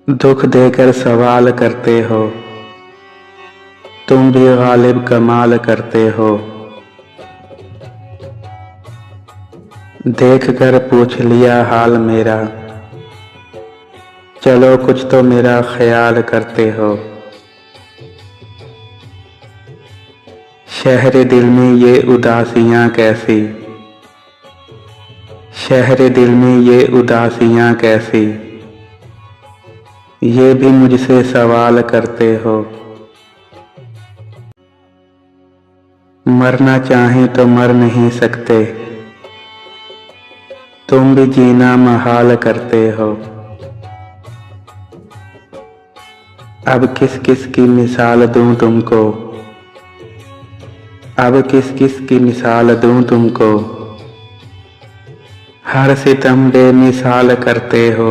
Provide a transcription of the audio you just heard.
दुख देकर सवाल करते हो, तुम भी गालिब कमाल करते हो। देख कर पूछ लिया हाल मेरा, चलो कुछ तो मेरा ख्याल करते हो। शहर दिल में ये उदासियां कैसी, शहर दिल में ये उदासियां कैसी, ये भी मुझसे सवाल करते हो। मरना चाहें तो मर नहीं सकते, तुम भी जीना महाल करते हो। अब किस किस की मिसाल दूं तुमको, अब किस किस की मिसाल दूं तुमको। हर सितम बेमिसाल करते हो।